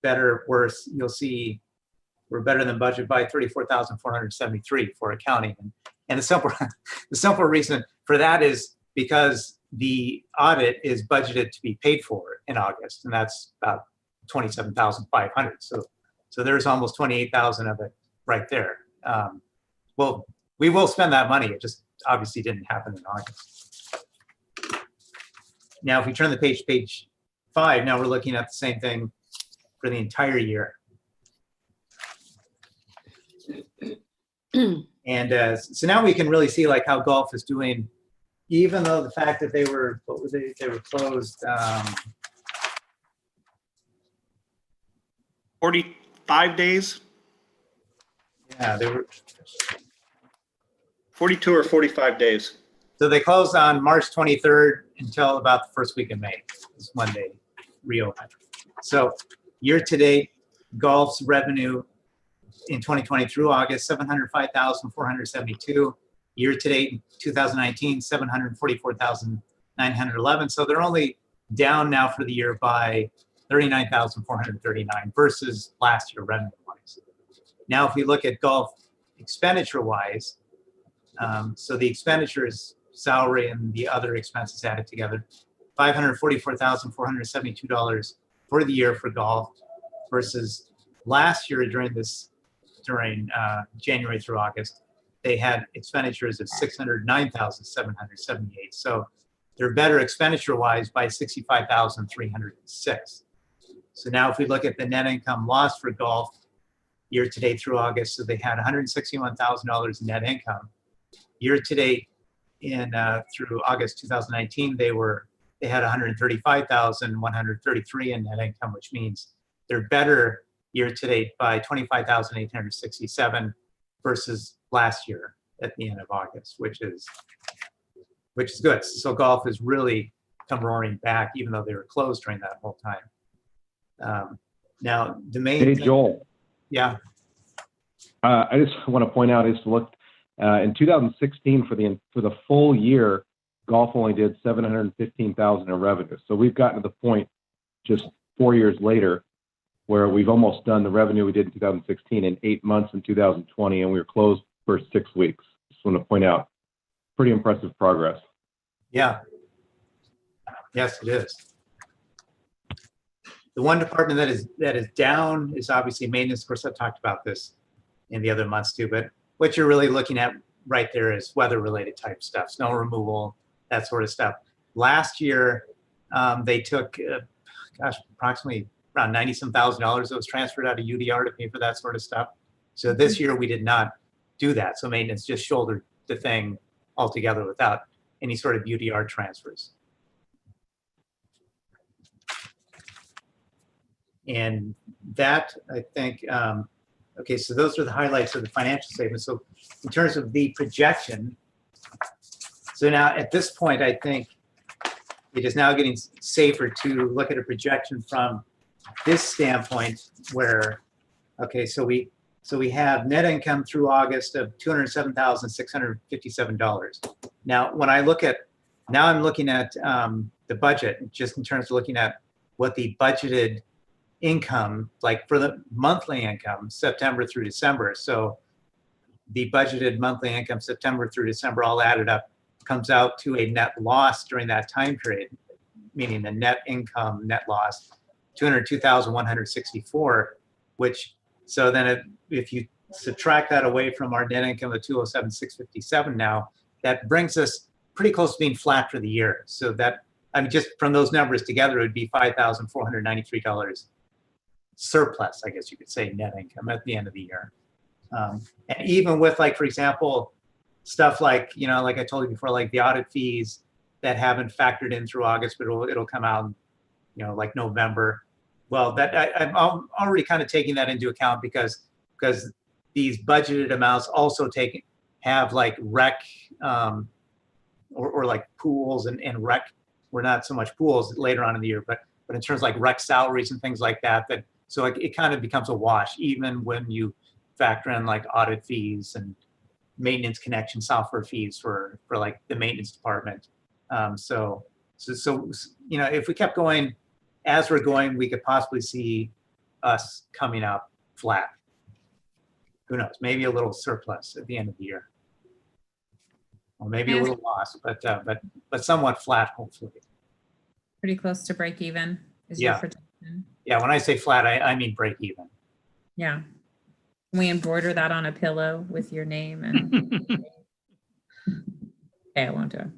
better, worse. You'll see we're better than budget by 34,473 for accounting. And the simple reason for that is because the audit is budgeted to be paid for in August, and that's about 27,500. So there's almost 28,000 of it right there. Well, we will spend that money. It just obviously didn't happen in August. Now, if we turn the page, page 5, now we're looking at the same thing for the entire year. And so now we can really see like how golf is doing, even though the fact that they were, what was it? They were closed. 45 days, Yeah, they were. 42 or 45 days. So they closed on March 23rd until about the first week of May is when they reopened. So year to date, golf's revenue in 2020 through August, 705,472. Year to date in 2019, 744,911. So they're only down now for the year by 39,439 versus last year revenue-wise. Now, if we look at golf expenditure-wise, so the expenditures, salary and the other expenses added together, $544,472 for the year for golf versus last year during January through August, they had expenditures of 609,778. So they're better expenditure-wise by 65,306. So now if we look at the net income loss for golf year to date through August, so they had $161,000 in net income. Year to date through August 2019, they had 135,133 in net income, which means they're better year to date by 25,867 versus last year at the end of August, which is good. So golf has really come roaring back, even though they were closed during that whole time. Now the main Hey, thing, Joel, yeah, I just want to point out is to look in 2016 for the full year, golf only did 715,000 in revenue. So we've gotten to the point just 4 years later where we've almost done the revenue we did in 2016 in 8 months in 2020, and we were closed for 6 weeks. Just want to point out, pretty impressive progress. yeah, yes, it is. The one department that is down is obviously maintenance. Of course, I've talked about this in the other months too, but what you're really looking at right there is weather-related type stuff, snow removal, that sort of stuff. Last year, they took, approximately around $90,000 that was transferred out of UDR to pay for that sort of stuff. So this year we did not do that. So maintenance just shouldered the thing altogether without any sort of UDR transfers. And that, I think, okay, so those are the highlights of the financial statement. So in terms of the projection, so now at this point, I think it is now getting safer to look at a projection from this standpoint where, okay, so we have net income through August of $207,657. Now, when I look at, now I'm looking at the budget, just in terms of looking at what the budgeted income, like for the monthly income, September through December. So the budgeted monthly income, September through December, all added up, comes out to a net loss during that time period, meaning the net income, net loss, 202,164, which, so then if you subtract that away from our net income of 207,657 now, that brings us pretty close to being flat for the year. So that, I mean, just from those numbers together, it would be $5,493 surplus, I guess you could say, net income at the end of the year. And even with, like, for example, stuff like, you know, like I told you before, like the audit fees that haven't factored in through August, but it'll come out, you know, like November. Well, that I'm already kind of taking that into account because these budgeted amounts also have like rec or like pools and rec. We're not so much pools later on in the year, but But in terms of like rec salaries and things like that, so it kind of becomes a wash, even when you factor in like audit fees and maintenance connection software fees for like the maintenance department. So if we kept going as we're going, we could possibly see us coming up flat. Who knows? Maybe a little surplus at the end of the year, or maybe a little loss, but somewhat flat, hopefully. Pretty close to break even is Yeah. your projection. Yeah, when I say flat, I mean break even. Yeah. Can we embroider that on a pillow with your name and okay, I won't do it.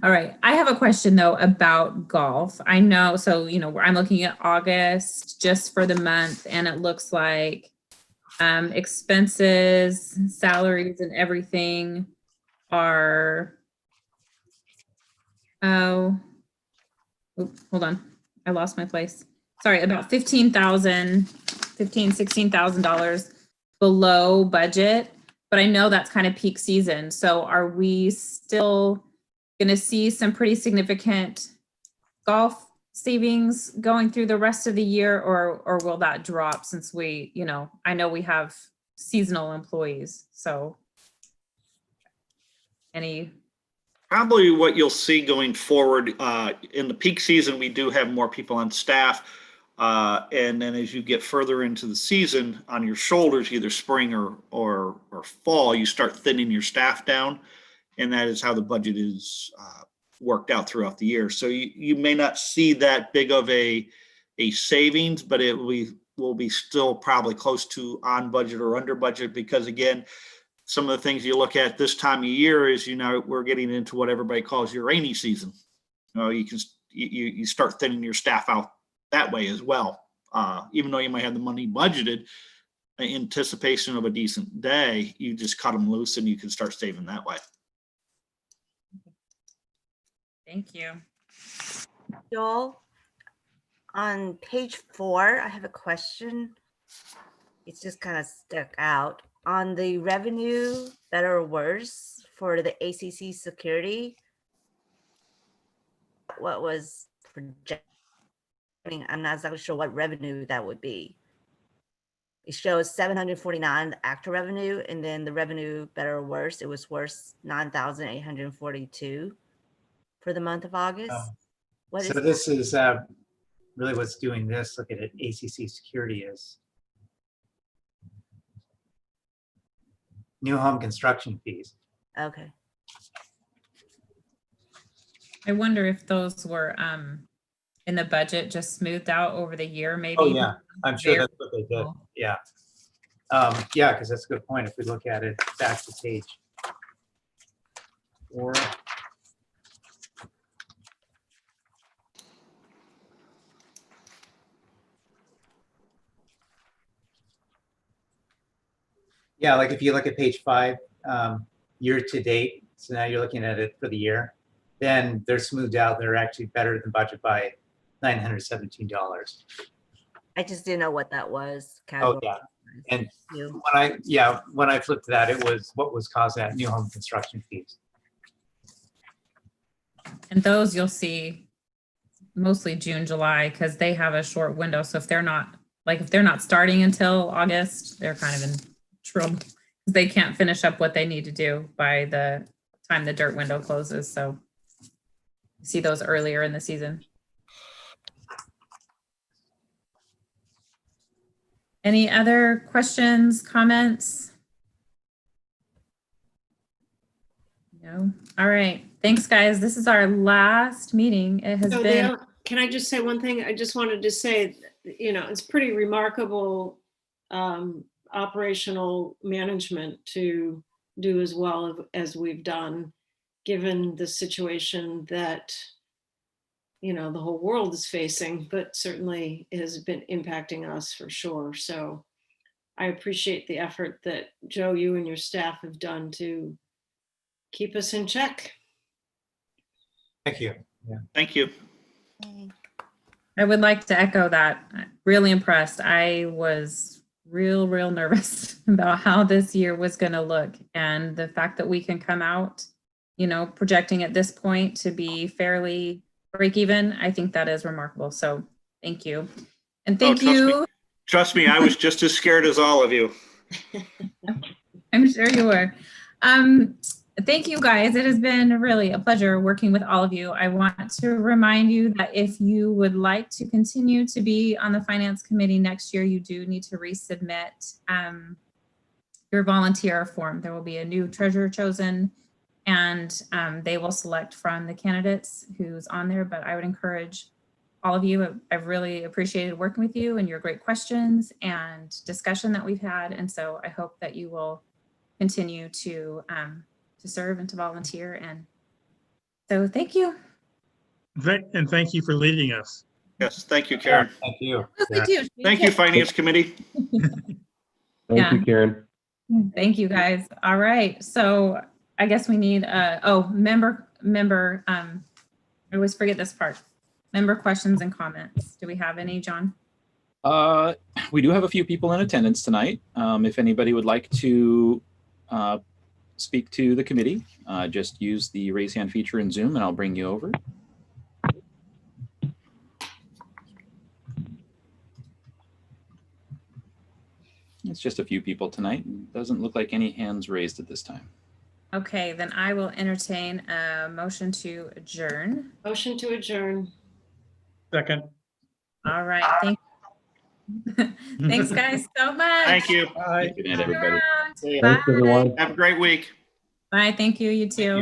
All right. I have a question though about golf. I know, so I'm looking at August just for the month, and it looks like expenses, salaries, and everything are hold on. I lost my place. Sorry, about $16,000 below budget, but I know that's kind of peak season. So are we still going to see some pretty significant golf savings going through the rest of the year, or will that drop since we, I know we have seasonal employees, so any? Probably what you'll see going forward, in the peak season, we do have more people on staff. And then as you get further into the season, on your shoulders, either spring or fall, you start thinning your staff down. And that is how the budget is worked out throughout the year. So you may not see that big of a savings, but it will be still probably close to on budget or under budget, because again, some of the things you look at this time of year is, we're getting into what everybody calls your rainy season. You start thinning your staff out that way as well. Even though you might have the money budgeted in anticipation of a decent day, you just cut them loose and you can start saving that way. Thank you. Joel, on page 4, I have a question. It's just kind of stuck out. On the revenue, better or worse, for the ACC security, what was projecting? I'm not exactly sure what revenue that would be. It shows 749 the actual revenue, and then the revenue better or worse, it was worse 9,842 for the month of August. So this is really what's doing this. Look at it. ACC security is new home construction fees. Okay. I wonder if those were in the budget, just smoothed out over the year, maybe. Oh yeah, I'm sure that's what they did. Yeah. Yeah, because that's a good point. If we look at it back to page 4. Yeah, like if you look at page 5, year to date, so now you're looking at it for the year, then they're smoothed out. They're actually better than budget by $917. I just didn't know what that was. Oh yeah, and when I flipped to that, it was what was causing that new home construction fees. And those you'll see mostly June, July, because they have a short window. So if they're not starting until August, they're kind of in trouble. They can't finish up what they need to do by the time the dirt window closes. So you see those earlier in the season. Any other questions, comments? No. All right. Thanks, guys. This is our last meeting. It has been. Can I just say one thing? I just wanted to say, it's pretty remarkable operational management to do as well as we've done, given the situation that the whole world is facing, but certainly has been impacting us for sure. So I appreciate the effort that Joe, you and your staff have done to keep us in check. Thank you. Yeah. Thank you. I would like to echo that. I'm really impressed. I was real nervous about how this year was going to look, and the fact that we can come out, projecting at this point to be fairly break even, I think that is remarkable. So Thank you. And Oh, thank you. Trust me, I was just as scared as all of you. I'm sure you were. Thank you guys. It has been really a pleasure working with all of you. I want to remind you that if you would like to continue to be on the Finance Committee next year, you do need to resubmit your volunteer form. There will be a new treasurer chosen, and they will select from the candidates who's on there. But I would encourage all of you. I've really appreciated working with you and your great questions and discussion that we've had. And so I hope that you will continue to serve and to volunteer. And so thank you. And thank you for leading us. Yes, thank you, Karen. Thank you. Thank you. Thank you, Finance Committee. Thank you, Karen. Thank you, guys. All right. So I guess we need member. I always forget this part. Member questions and comments. Do we have any, John? We do have a few people in attendance tonight. If anybody would like to speak to the committee, just use the raise hand feature in Zoom and I'll bring you over. It's just a few people tonight. Doesn't look like any hands raised at this time. Okay, then I will entertain a motion to adjourn. Motion to adjourn. Second. All right. Thanks, guys, so much. Thank you. Bye. Good night, everybody. See ya. Bye. Thanks, everyone. Have a great week. Bye. Thank you. You too.